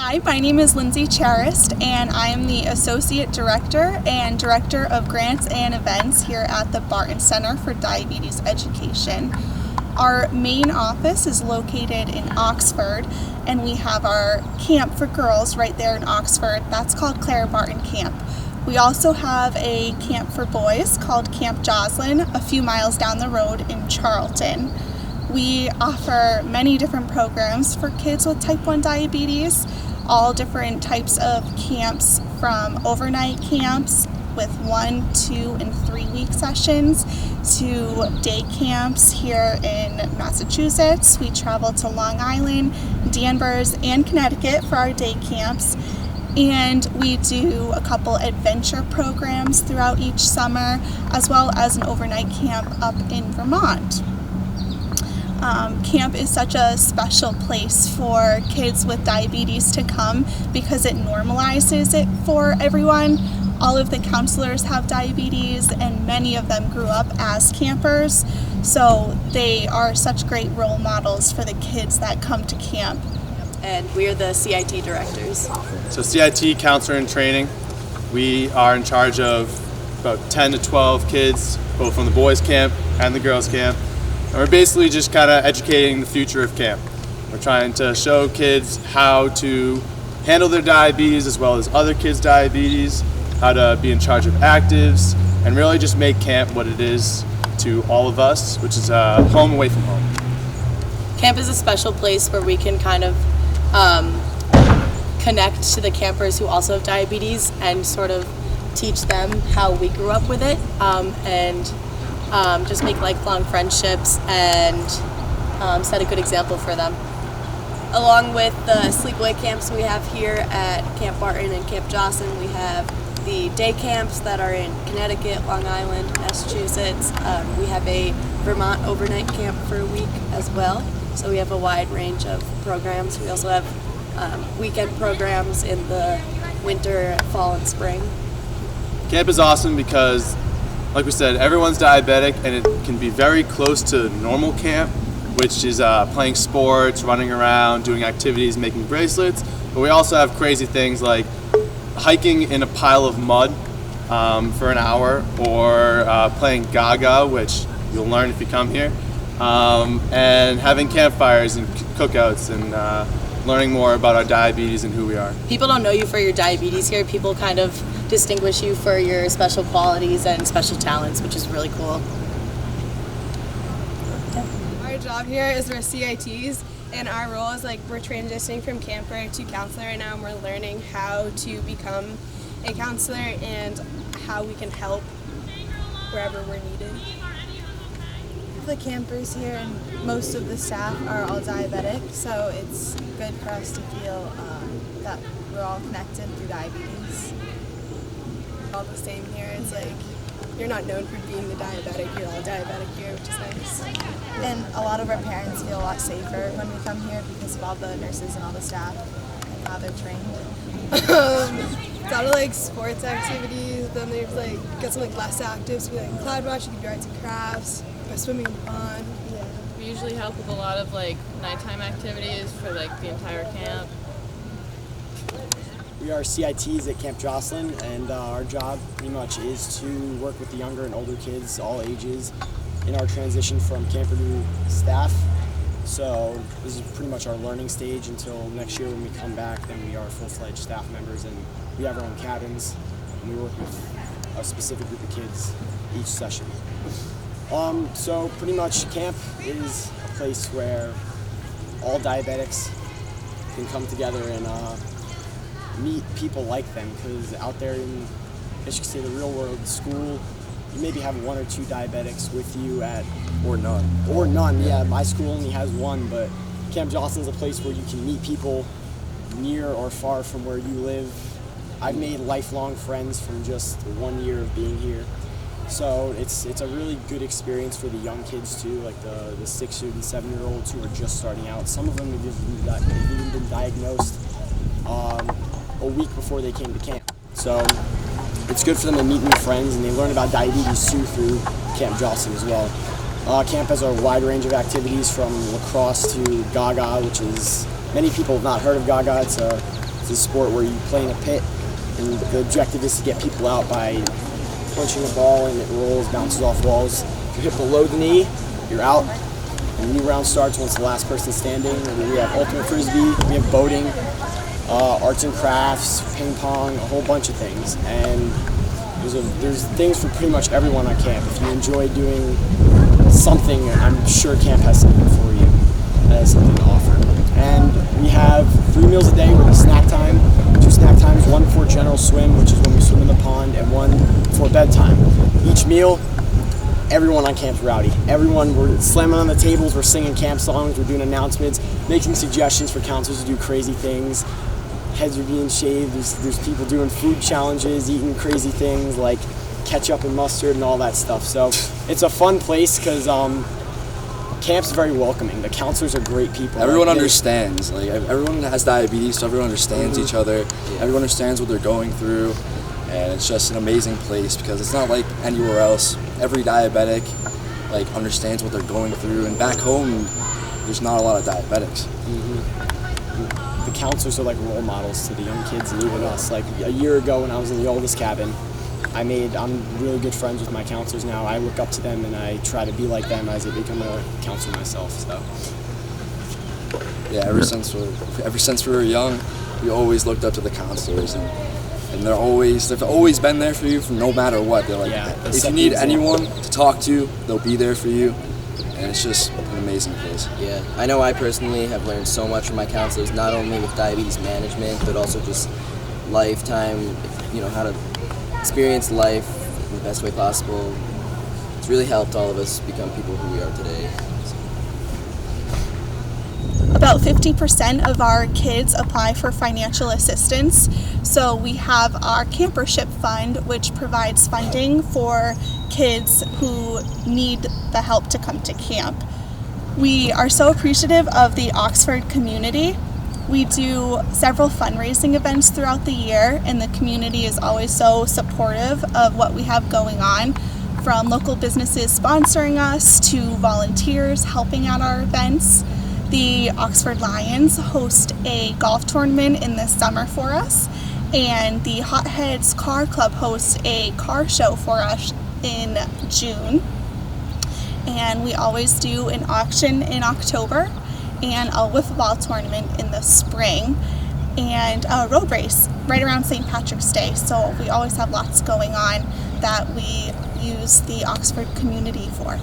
Hi, my name is Lindsay Charist, and I am the Associate Director and Director of Grants and Events here at the Barton Center for Diabetes Education. Our main office is located in Oxford, and we have our camp for girls right there in Oxford. That's called Clara Barton Camp. We also have a camp for boys called Camp Joslin a few miles down the road in Charlton. We offer many different programs for kids with type 1 diabetes, all different types of camps, from overnight camps with 1, 2, and 3 week sessions to day camps here in Massachusetts. We travel to Long Island, Danvers, and Connecticut for our day camps. And we do a couple adventure programs throughout each summer, as well as an overnight camp up in Vermont. Camp is such a special place for kids with diabetes to come because it normalizes it for everyone. All of the counselors have diabetes, and many of them grew up as campers, so they are such great role models for the kids that come to camp. And we're the CIT Directors. So CIT Counselor in Training, we are in charge of about 10 to 12 kids, both from the boys camp and the girls camp. And we're basically just kind of educating the future of camp. We're trying to show kids how to handle their diabetes as well as other kids' diabetes, how to be in charge of actives, and really just make camp what it is to all of us, which is a home away from home. Camp is a special place where we can kind of connect to the campers who also have diabetes and sort of teach them how we grew up with it, and just make lifelong friendships and set a good example for them. Along with the sleepaway camps we have here at Camp Barton and Camp Joslin, we have the day camps that are in Connecticut, Long Island, Massachusetts. We have a Vermont overnight camp for a week as well. So we have a wide range of programs. We also have weekend programs in the winter, fall, and spring. Camp is awesome because, like we said, everyone's diabetic, and it can be very close to normal camp, which is playing sports, running around, doing activities, making bracelets. But we also have crazy things like hiking in a pile of mud for an hour, or playing Gaga, which you'll learn if you come here, and having campfires and cookouts, and learning more about our diabetes and who we are. People don't know you for your diabetes here. People kind of distinguish you for your special qualities and special talents, which is really cool. Our job here is we're CITs, and our role is we're transitioning from camper to counselor right now, and we're learning how to become a counselor and how we can help wherever we're needed. The campers here and most of the staff are all diabetic, so it's good for us to feel that we're all connected through diabetes. All the same here. It's you're not known for being the diabetic, you're all diabetic here, which is nice. And a lot of our parents feel a lot safer when we come here because of all the nurses and all the staff and how they're trained. A lot of sports activities, then there's got some less active, so cloud watch, you can do arts and crafts, go swimming in the pond. Yeah. We usually help with a lot of nighttime activities for the entire camp. We are CITs at Camp Joslin, and our job pretty much is to work with the younger and older kids, all ages, in our transition from camper to staff. So this is pretty much our learning stage until next year when we come back. Then we are full-fledged staff members, and we have our own cabins, and we work with a specific group of kids each session. So pretty much camp is a place where all diabetics can come together and meet people like them, because out there in, I guess you could say, the real world, school, you maybe have 1 or 2 diabetics with you at, Or none. or none. Yeah, my school only has 1, but Camp Johnson's a place where you can meet people near or far from where you live. I've made lifelong friends from just 1 year of being here. So it's a really good experience for the young kids too, like the 6 and 7-year-olds who are just starting out. Some of them have even been diagnosed a week before they came to camp. So it's good for them to meet new friends, and they learn about diabetes too through Camp Joslin as well. Camp has a wide range of activities from lacrosse to Gaga, which is, many people have not heard of Gaga. It's a a sport where you play in a pit, and the objective is to get people out by punching a ball, and it rolls, bounces off walls. If you hit below the knee, you're out. And the new round starts once the last person standing. We have ultimate frisbee, we have boating, arts and crafts, ping pong, a whole bunch of things. And there's things for pretty much everyone on camp. If you enjoy doing something, I'm sure camp has something for you that has something to offer. And we have 3 meals a day with a snack time, 2 snack times, 1 before general swim, which is when we swim in the pond, and 1 before bedtime. Each meal, everyone on camp's rowdy. Everyone, we're slamming on the tables, we're singing camp songs, we're doing announcements, making suggestions for counselors to do crazy things. Heads are being shaved, there's people doing food challenges, eating crazy things like ketchup and mustard and all that stuff. So it's a fun place because camp's very welcoming. The counselors are great people. Everyone understands. Like everyone has diabetes, so everyone understands each other. Everyone understands what they're going through, and it's just an amazing place because it's not like anywhere else. Every diabetic understands what they're going through, and back home, there's not a lot of diabetics. The counselors are like role models to the young kids and even us. Like a year ago when I was in the oldest cabin, I'm really good friends with my counselors now. I look up to them and I try to be like them as I become a counselor myself. So yeah, ever since we were young, we always looked up to the counselors, and they've always been there for you from no matter what. They're like, if you need anyone to talk to, they'll be there for you. And it's just an amazing place. Yeah, I know I personally have learned so much from my counselors, not only with diabetes management, but also just lifetime, how to experience life in the best way possible. It's really helped all of us become people who we are today. About 50% of our kids apply for financial assistance. So we have our campership fund, which provides funding for kids who need the help to come to camp. We are so appreciative of the Oxford community. We do several fundraising events throughout the year, and the community is always so supportive of what we have going on, from local businesses sponsoring us to volunteers helping at our events. The Oxford Lions host a golf tournament in the summer for us, and the Hotheads Car Club hosts a car show for us in June. And we always do an auction in October and a wiffle ball tournament in the spring, and a road race right around St. Patrick's Day. So we always have lots going on that we use the Oxford community for.